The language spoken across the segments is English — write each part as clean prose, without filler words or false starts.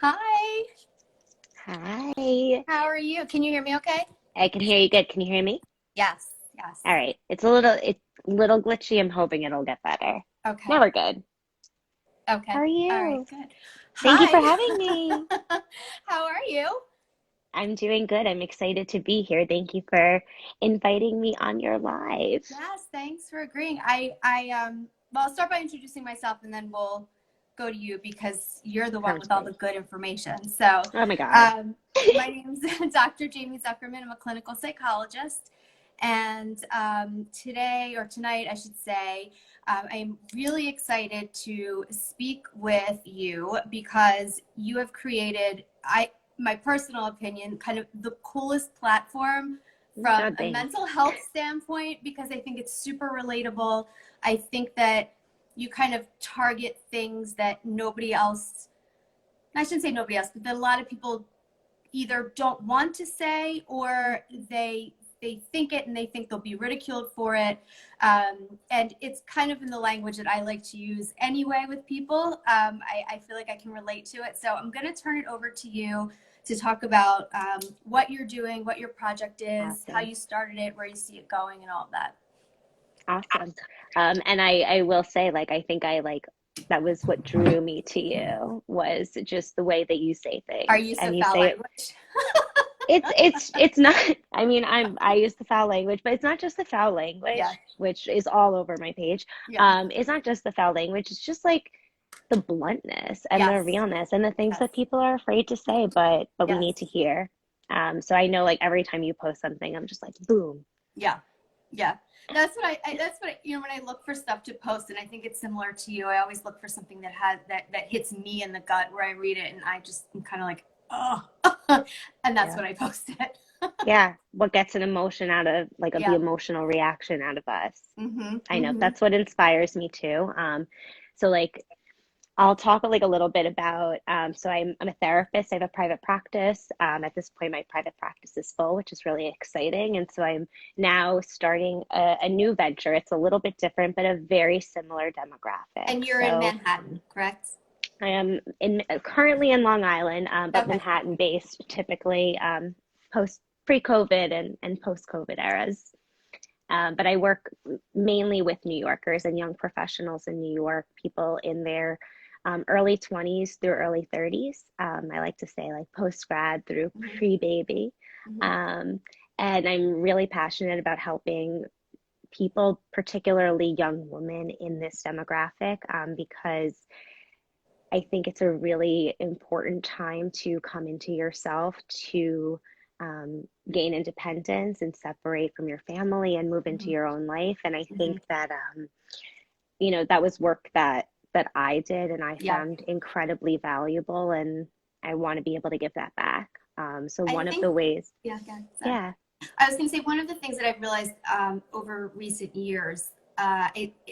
Hi, Hi. how are you? Can you hear me okay? I can hear you good. Can you hear me? Yes, yes. All right. It's a little glitchy. I'm hoping it'll get better. Now Okay, we're good. How okay. are All right, you? good. Thank you for Hi, having me. how are you? I'm doing good. I'm excited to be here. Thank you for inviting me on your live. Yes, thanks for agreeing. Well, I'll start by introducing myself and then we'll go to you because you're the one Sounds with all great. the good information. So, Oh my God. um, my name's Dr. Jamie Zuckerman. I'm a clinical psychologist. And today, or tonight, I should say, I'm really excited to speak with you because you have created, my personal opinion, kind of the coolest platform Oh my from God, a thanks. mental health standpoint because I think it's super relatable. I think that you kind of target things that nobody else, I shouldn't say nobody else, but that a lot of people either don't want to say or they think it and they think they'll be ridiculed for it. And it's kind of in the language that I like to use anyway with people. I feel like I can relate to it. So I'm going to turn it over to you to talk about what you're doing, what your project is, how Awesome. you started it, where you see it going, and all of that. Awesome. And I will say, I think that was what drew me to you was just the way that you say Our things. use And of you foul say it language. it's not, I mean, I use the foul language, but it's not just the foul Yeah, language, which is all over my page. yeah, It's not just the foul language, it's just like the bluntness and the yes, realness and the things yes, that people are afraid to say, but we yes, need to hear. So I know like every time you post something, I'm just like, boom. yeah. Yeah, that's what when I look for stuff to post, and I think it's similar to you. I always look for something that has that hits me in the gut where I read it, and I just am kind of like, oh, and that's Yeah. what I posted. Yeah. What gets an emotion out of the Yeah. emotional reaction out of us. Mhm. I know Mhm. that's what inspires me too. So like I'll talk like a little bit about, so I'm a therapist. I have a private practice. At this point, my private practice is full, which is really exciting. And so I'm now starting a new venture. It's a little bit different, but a very similar demographic. And you're in So Manhattan, correct? I am currently in Long Island, but Okay. Manhattan based typically, post pre-COVID and post-COVID eras. But I work mainly with New Yorkers and young professionals in New York, people in their early 20s through early 30s. I like to say like post grad through Mhm. pre-baby. Mhm. Um, and I'm really passionate about helping people, particularly young women in this demographic, because I think it's a really important time to come into yourself, to gain independence and separate from your family and move into Mhm. your own life. And I Mhm. think that, that was work that I did and I Yeah. found incredibly valuable, and I want to be able to give that back. So I one of think. the ways, Yeah. Yeah. Sorry. yeah, I was going to say one of the things that I've realized over recent years,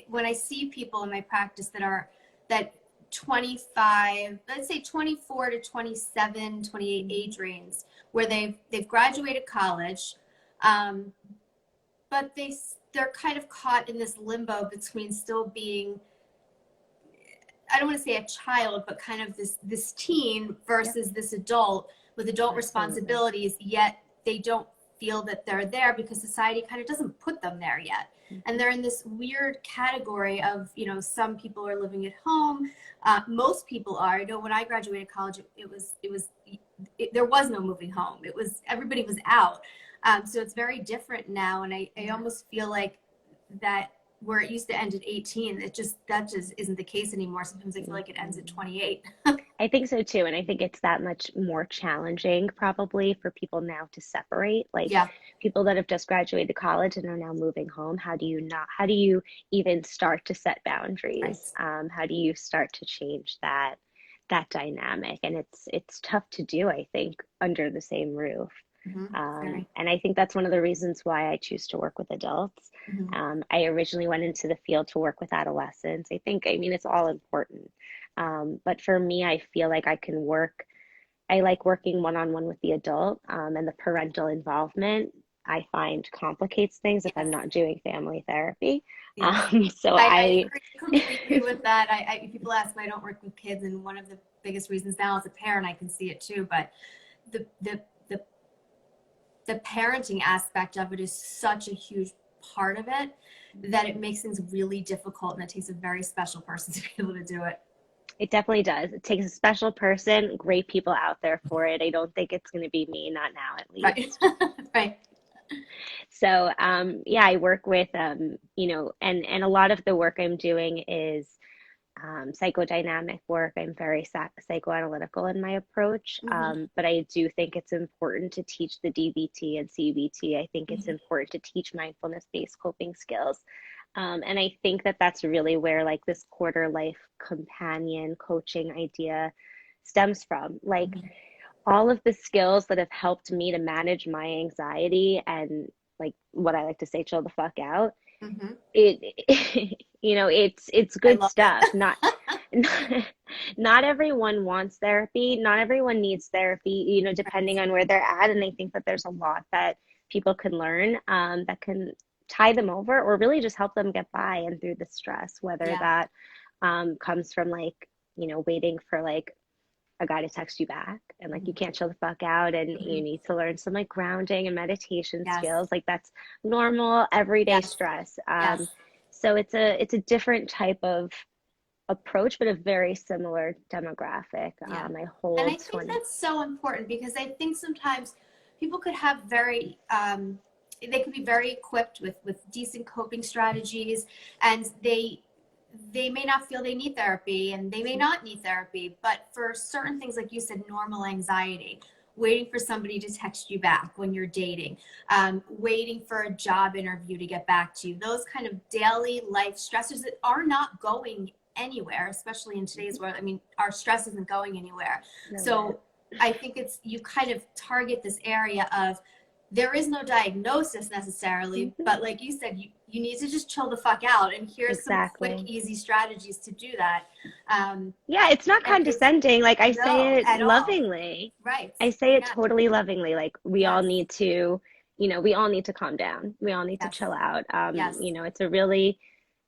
when I see people in my practice that 25, let's say 24 to 27, 28 mhm, age range, where they've graduated college, um, but they're kind of caught in this limbo between still being, I don't want to say a child, but kind of this teen yep, versus this adult with adult absolutely. responsibilities, yet they don't feel that they're there because society kind of doesn't put them there yet. And Mhm, they're in this weird category of, some people are living at home. Most people are. I know when I graduated college, there was no moving home. It was everybody was out. So it's very different now, and I yeah. almost feel like that where it used to end at 18, that just isn't the case anymore. Sometimes I feel like it ends at Mhm. 28. I think so too. And I think it's that much more challenging probably for people now to separate. Like Yeah. people that have just graduated college and are now moving home, how do you even start to set Right. boundaries? How do you start to change that dynamic? And it's tough to do, I think, under the same roof. Very. And I think that's one of the reasons why I choose to work with adults. Mm-hmm. I originally went into the field to work with adolescents. I mean, it's all important. But for me, I feel like I like working one on one with the adult, and the parental involvement I find complicates things if I'm Yes. not doing family therapy. Yes. So I agree completely with that. People ask why I don't work with kids, and one of the biggest reasons. Now as a parent, I can see it too, but the the the, the parenting aspect of it is such a huge part of it that it makes things really difficult, and it takes a very special person to be able to do it. It definitely does. It takes a special person, great people out there for it. I don't think it's going to be me, not now at Right. least. Right. So, yeah, I work with, and a lot of the work I'm doing is psychodynamic work. I'm very psychoanalytical in my approach, Mm-hmm. but I do think it's important to teach the DBT and CBT. I think it's Mm-hmm. important to teach mindfulness-based coping skills. And I think that that's really where like this quarter life companion coaching idea stems from. Like Mm-hmm. all of the skills that have helped me to manage my anxiety and like what I like to say, chill the fuck out. Mm-hmm. It, it's I good love it. stuff. Not, not everyone wants therapy. Not everyone needs therapy, Right. depending on where they're at. And I think that there's a lot that people can learn that can tie them over or really just help them get by and through the stress, whether Yeah. that comes from like, waiting for like a guy to text you back and like you Mm-hmm. can't chill the fuck out and Mm-hmm. you need to learn some like grounding and meditation Yes. skills. Like that's normal everyday Yes. stress. Yes. So it's a different type of approach, but a very similar demographic. Yeah. I And I hold think 20. that's so important because I think sometimes people could have they could be very equipped with decent coping strategies, and they may not feel they need therapy, and they may not need therapy, but for certain things, like you said, normal anxiety, waiting for somebody to text you back when you're dating, waiting for a job interview to get back to you, those kind of daily life stressors that are not going anywhere, especially in today's world. I mean, our stress isn't going anywhere. No, So I think it's, you kind of target this area of, there is no diagnosis necessarily, mhm, but like you said, you need to just chill the fuck out. And here's some quick, exactly. easy strategies to do that. Um, Yeah, it's not and it's condescending. Like I no say it at all. lovingly. Right. I say it Yeah. totally lovingly. Like Yes. we all need to calm down. We all need to Yes. chill out. Yes.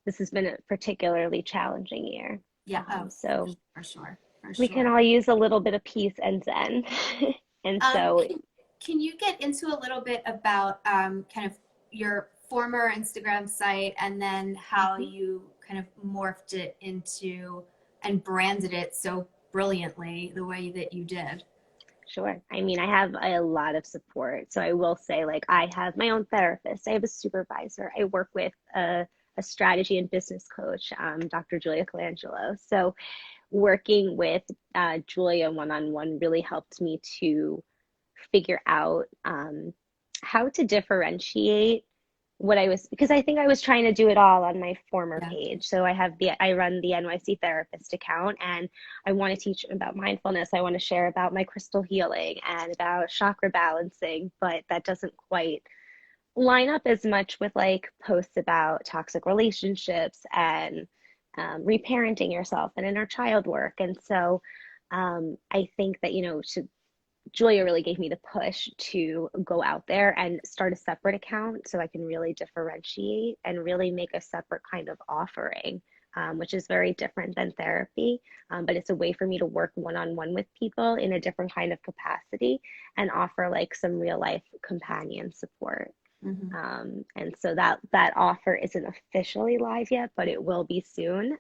This has been a particularly challenging year. Yeah. Oh, So for sure. For we can sure. all use a little bit of peace and zen. And Um, so, can, can you get into a little bit about kind of your former Instagram site, and then how mhm, you kind of morphed it into and branded it so brilliantly the way that you did? sure. I mean, I have a lot of support. So I will say, like, I have my own therapist, I have a supervisor, I work with a strategy and business coach, Dr. Julia Colangelo. So working with Julia one on one really helped me to figure out how to differentiate what I was, because I think I was trying to do it all on my former Yeah. page. So I run the NYC therapist account, and I want to teach about mindfulness. I want to share about my crystal healing and about chakra balancing, but that doesn't quite line up as much with like posts about toxic relationships and reparenting yourself and inner child work. And so I think that, Julia really gave me the push to go out there and start a separate account so I can really differentiate and really make a separate kind of offering, which is very different than therapy. But it's a way for me to work one on one with people in a different kind of capacity and offer like some real life companion support. Hmm. And so that offer isn't officially live yet, but it will be soon.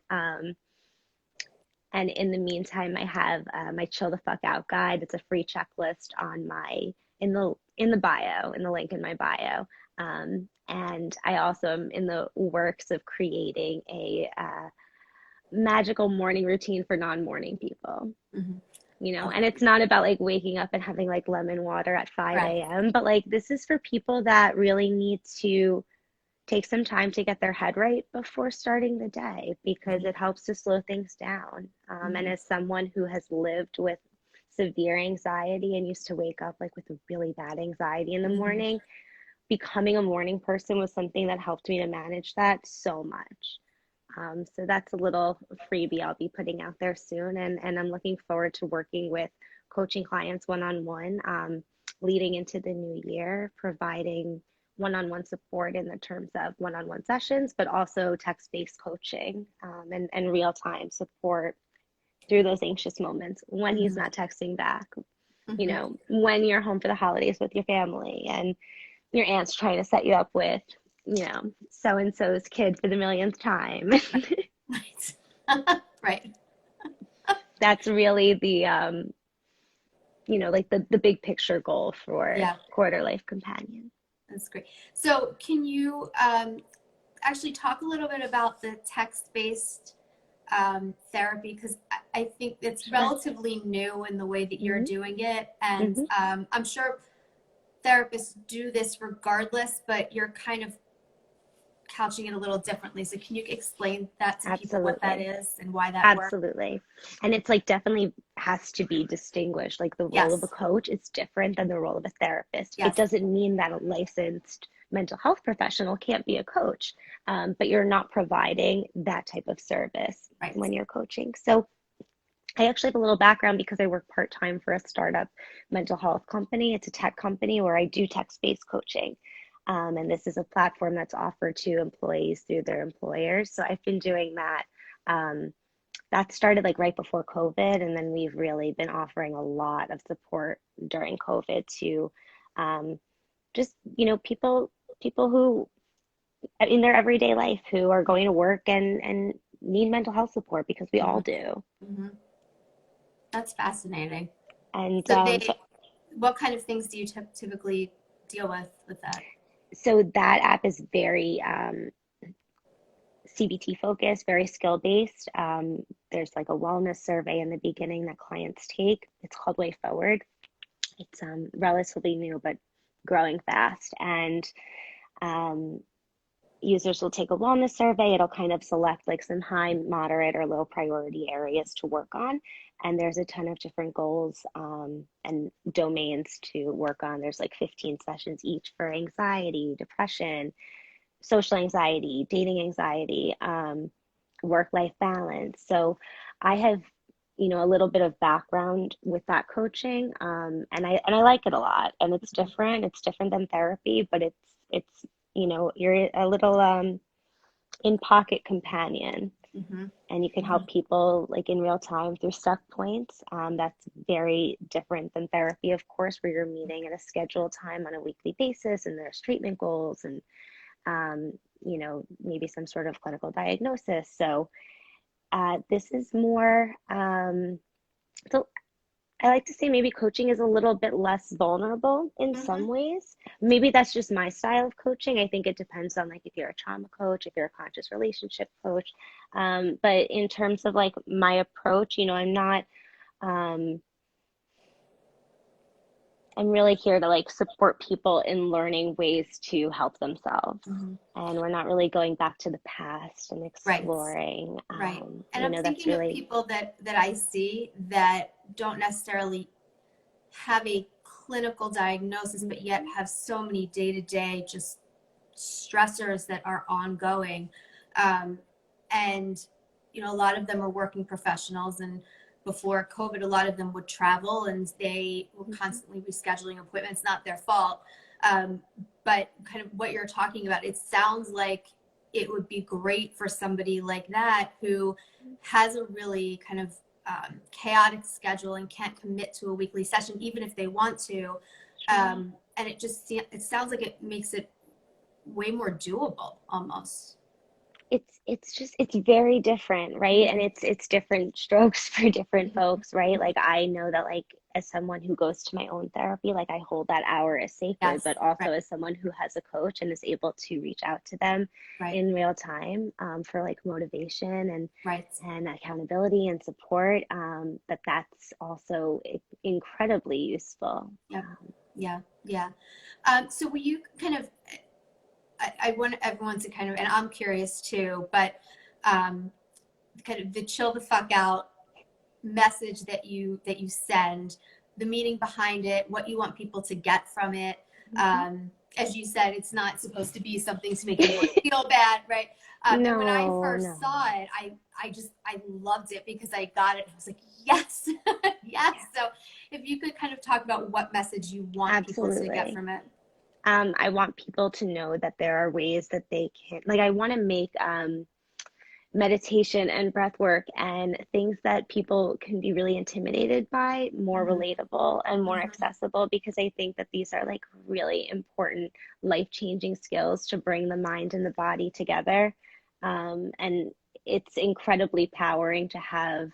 And in the meantime, I have my Chill the Fuck Out guide. It's a free checklist on my in the bio, in the link in my bio. And I also am in the works of creating a magical morning routine for non-morning people. Hmm. And Okay. it's not about like waking up and having like lemon water at 5 Right. a.m., but like this is for people that really need to take some time to get their head right before starting the day because Right. it helps to slow things down. And Hmm. as someone who has lived with severe anxiety and used to wake up like with a really bad anxiety in the Hmm. morning, becoming a morning person was something that helped me to manage that so much. So that's a little freebie I'll be putting out there soon. And I'm looking forward to working with coaching clients one on one, leading into the new year, providing one on one support in the terms of one on one sessions, but also text based coaching and real time support through those anxious moments, when he's Hmm. not texting back, Hmm. when you're home for the holidays with your family and your aunt's trying to set you up with, so and so's kid for the millionth time. Right. Right. That's really the like the big picture goal for Yeah, quarter life companion. that's great. So can you actually talk a little bit about the text-based therapy? Because I think it's Sure. relatively new in the way that you're Hmm. doing it. And Hmm. I'm sure therapists do this regardless, but you're kind of couching it a little differently. So can you explain that to people what that Absolutely. is and why that works? Absolutely. And it's like definitely has to be distinguished. Like the role of a Yes. coach is different than the role of a therapist. It Yes. doesn't mean that a licensed mental health professional can't be a coach, but you're not providing that type of service Right. when you're coaching. So I actually have a little background because I work part time for a startup mental health company. It's a tech company where I do text based coaching. And this is a platform that's offered to employees through their employers. So I've been doing that. Um, that started like right before COVID, and then we've really been offering a lot of support during COVID to um, just people who in their everyday life who are going to work and need mental health support because we all Hmm. do. Hmm. That's fascinating. And So so what kind of things do you typically deal with that? so that app is very CBT focused, very skill based. There's like a wellness survey in the beginning that clients take. It's called Way Forward. It's relatively new, but growing fast. And um, users will take a wellness survey. It'll kind of select like some high, moderate, or low priority areas to work on. And there's a ton of different goals and domains to work on. There's like 15 sessions each for anxiety, depression, social anxiety, dating anxiety, work-life balance. So I have, a little bit of background with that coaching, and I like it a lot. And it's different. It's different than therapy, but it's you're a little in pocket companion, Hmm. and you can Hmm. help people like in real time through stuck points. That's very different than therapy, of course, where you're meeting at a scheduled time on a weekly basis, and there's treatment goals and um, maybe some sort of clinical diagnosis. So this is more, so I like to say maybe coaching is a little bit less vulnerable in some Hmm. ways. Maybe that's just my style of coaching. I think it depends on like if you're a trauma coach, if you're a conscious relationship coach. But in terms of like my approach, I'm not, um, I'm really here to like support people in learning ways to help themselves. Hmm. And we're not really going back to the past and Right. exploring. Right. And I'm That's thinking of really, people that I see that don't necessarily have a clinical diagnosis, but yet have so many day-to-day just stressors that are ongoing. Um, and a lot of them are working professionals, and before COVID, a lot of them would travel and they were mhm, constantly rescheduling appointments, not their fault. Um, but kind of what you're talking about, it sounds like it would be great for somebody like that who has a really kind of chaotic schedule and can't commit to a weekly session, even if they want to. sure. And it sounds like it makes it way more doable almost. It's very different, right? And Mm-hmm. it's different strokes for different Mm-hmm. folks, right? Like I know that like as someone who goes to my own therapy, like I hold that hour as sacred, Yes, but also right, as someone who has a coach and is able to reach out to them right, in real time for like motivation right. and accountability and support, that's also incredibly useful. Yep. Yeah, yeah. So will you kind of, I want everyone to kind of, and I'm curious too, but um, kind of the chill the fuck out message that you send, the meaning behind it, what you want people to get from it. Mhm. As you said, it's not supposed to be something to make anyone feel bad, right? And when I No, first no. saw it, I loved it because I got it. I was like, yes, yes. Yeah, So if you could kind of talk about what message you want people to get absolutely. from it. I want people to know that there are ways that they can, like, I want to make meditation and breath work and things that people can be really intimidated by more Hmm. relatable and more Hmm. accessible, because I think that these are like really important life-changing skills to bring the mind and the body together. And it's incredibly powering to have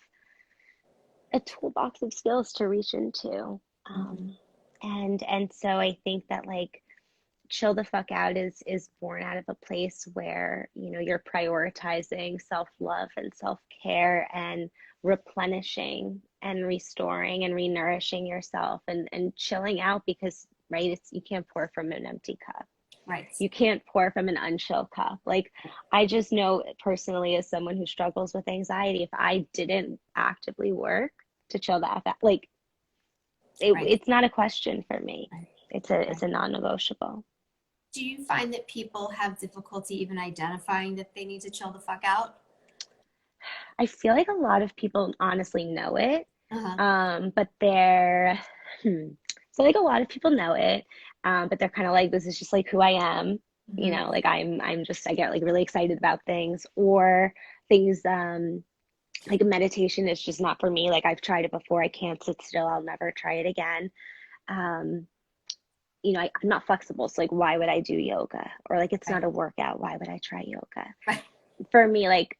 a toolbox of skills to reach into. Hmm. And so I think that like chill the fuck out is born out of a place where you're prioritizing self-love and self-care and replenishing and restoring and renourishing yourself and chilling out, because right, you can't pour from an empty cup. Right. You can't pour from an unchill cup. Like, I just know personally, as someone who struggles with anxiety, if I didn't actively work to chill that out, like Right. it's not a question for me. Right. It's Right. a non-negotiable. Do you find that people have difficulty even identifying that they need to chill the fuck out? I feel like a lot of people honestly know it, Uh-huh. but they're, so like a lot of people know it, but they're kind of like, this is just like who I am, Hmm. like I'm just, I get like really excited about things, or things, like meditation is just not for me. Like, I've tried it before, I can't sit still, I'll never try it again. Um, I'm not flexible, so like, why would I do yoga? Or like, it's not Right. a workout, why would I try yoga? Right. For me, like,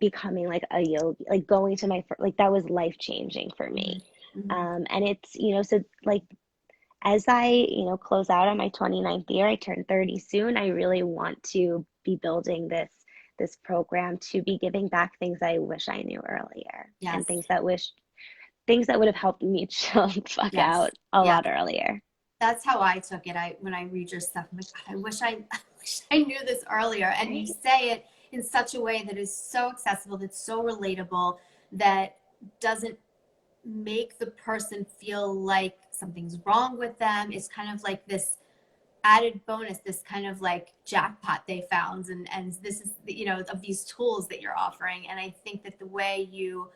becoming like a yogi, like going to my like that was life changing for Hmm. me. Hmm. And it's, so like as I, close out on my 29th year, I turn 30 soon. I really want to be building this program to be giving back things I wish I knew earlier, and Yes. things that would have helped me chill the fuck Yes. out a Yes. lot earlier. That's how I took it. When I read your stuff, I'm like, God, I wish I, I wish I knew this earlier. And you Right. say it in such a way that is so accessible, that's so relatable, that doesn't make the person feel like something's wrong with them. It's kind of like this added bonus, this kind of like jackpot they found, and this is of these tools that you're offering. And I think that the way you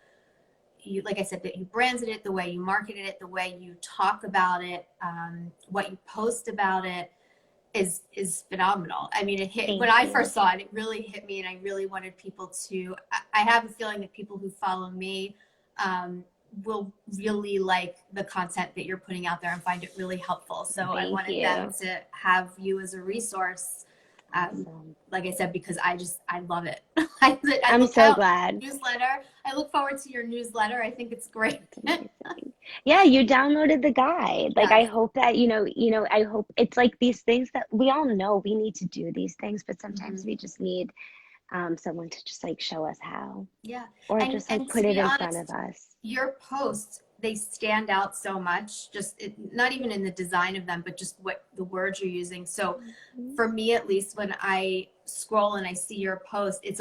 like I said, that you branded it, the way you marketed it, the way you talk about it, what you post about it is phenomenal. I mean, it hit when Thank I you. first saw it. It really hit me, and I really wanted people to. I have a feeling that people who follow me will really like the content that you're putting out there and find it really helpful. So I Thank wanted them you. to have you as a resource. Awesome. Like I said, because I love it. I I'm look so out glad. newsletter. I look forward to your newsletter. I think it's great. That's amazing. Yeah, you downloaded the guide. Like, I Yes. hope that, I hope it's like these things that we all know we need to do these things, but Hmm. sometimes we just need someone to just like show us how, Yeah. or And just like to put it be in front of honest, us. your posts, they stand out so much, not even in the design of them, but just what the words you're using. So Mhm. for me, at least, when I scroll and I see your post, it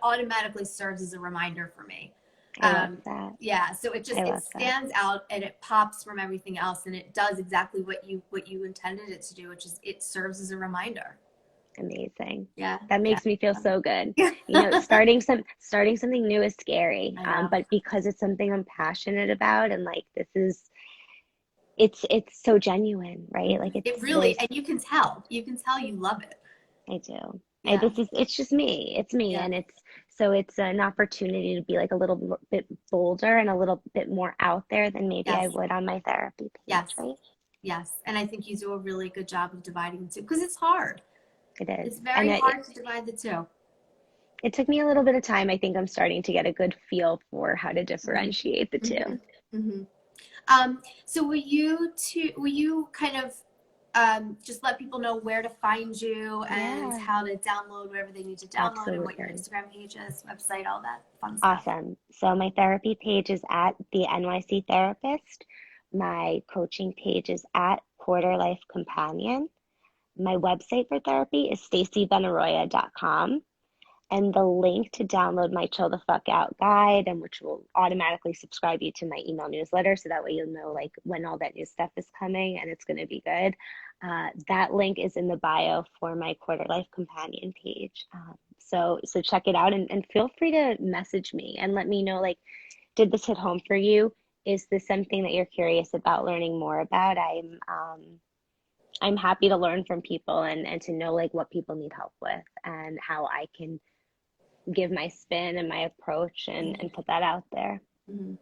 automatically serves as a reminder for me. I love um, that. yeah, so I it love that. stands out and it pops from everything else, and it does exactly what you intended it to do, which is it serves as a reminder. Amazing. Yeah. That Yeah. makes me feel so good. I Starting something new is scary, know. but because it's something I'm passionate about, and like this is, it's so genuine, right? Like, It it's really, there's and you can tell you love it. I do. Yeah. It's just me. It's me. Yeah. And it's an opportunity to be like a little bit bolder and a little bit more out there than maybe I Yes. would on my therapy page, Yes. right? Yes. And I think you do a really good job of dividing the two, because it's hard. It is. It's And very hard to divide the 2. it took me a little bit of time. I think I'm starting to get a good feel for how to Mm-hmm. differentiate the two. Mm-hmm. Mm-hmm. So will you kind of just let people know where to find you and Yeah, how to download whatever they need to download, and what your absolutely. Instagram page is, website, all that fun stuff? Awesome. So my therapy page is at the NYC Therapist. My coaching page is at Quarter Life Companion. My website for therapy is stacibenaroya.com. And the link to download my Chill the Fuck Out guide, and which will automatically subscribe you to my email newsletter, so that way you'll know like when all that new stuff is coming, and it's going to be good. That link is in the bio for my Quarter Life Companion page. So check it out, and feel free to message me and let me know, like, did this hit home for you? Is this something that you're curious about learning more about? I'm happy to learn from people, and to know like what people need help with and how I can give my spin and my approach and put that out there. Mhm.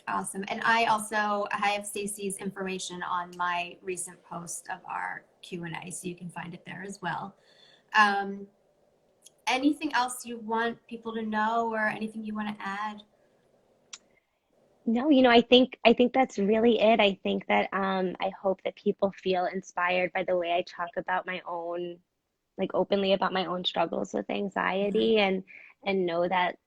Awesome. And I have Staci's information on my recent post of our Q&A, so you can find it there as well. Um, Anything else you want people to know or anything you want to add? No, I think that's really it. I think that I hope that people feel inspired by the way I talk about my own, like openly about my own struggles with Mhm. anxiety, and know that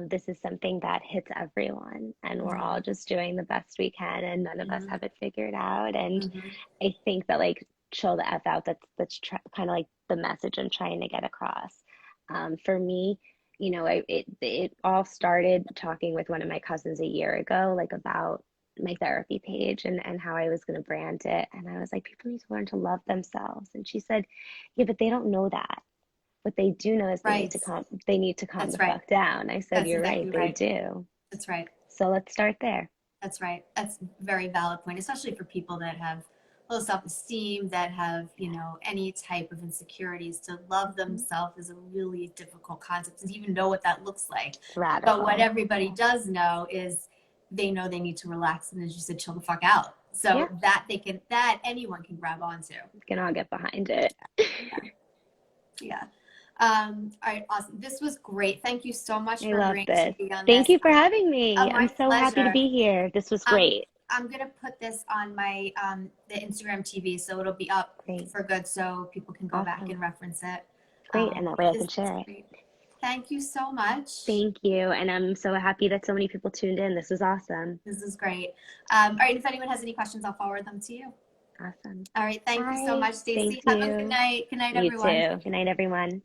this is something that hits everyone, and we're Mhm. all just doing the best we can, and none of us Mhm. have it figured out. And Mhm. I think that like chill the F out, that's kind of like the message I'm trying to get across. For me, it all started talking with one of my cousins a year ago, like about my therapy page and how I was going to brand it. And I was like, people need to learn to love themselves. And she said, yeah, but they don't know that. What they do know is Right. they need to calm That's the right. fuck down. I said, That's you're right, exactly they right. do. That's right. So let's start there. That's right. That's a very valid point, especially for people that have low self-esteem, that have, any type of insecurities. To love themselves is a really difficult concept to even know what that looks like. It's But what radical. everybody does know is they know they need to relax and, as you said, chill the fuck out. Yeah, So that anyone can grab onto. we can all get behind it. Yeah. Yeah. All right, awesome. This was great. Thank you so much I for love agreeing to this. be on Thank this. you for having me. I'm My so happy to pleasure. be here. This was I'm great. I'm gonna put this on my the Instagram TV, so it'll be up Great. for good, so people can go back Awesome. and reference it. Great. And that way I This can is share it. great. Thank you so much. Thank you. And I'm so happy that so many people tuned in. This was awesome. This is great. All right, if anyone has any questions, I'll forward them to you. Awesome. All right, thank you so Bye. much, Thank Staci. Have a good you. night. Good night, You everyone. too. Good night, everyone.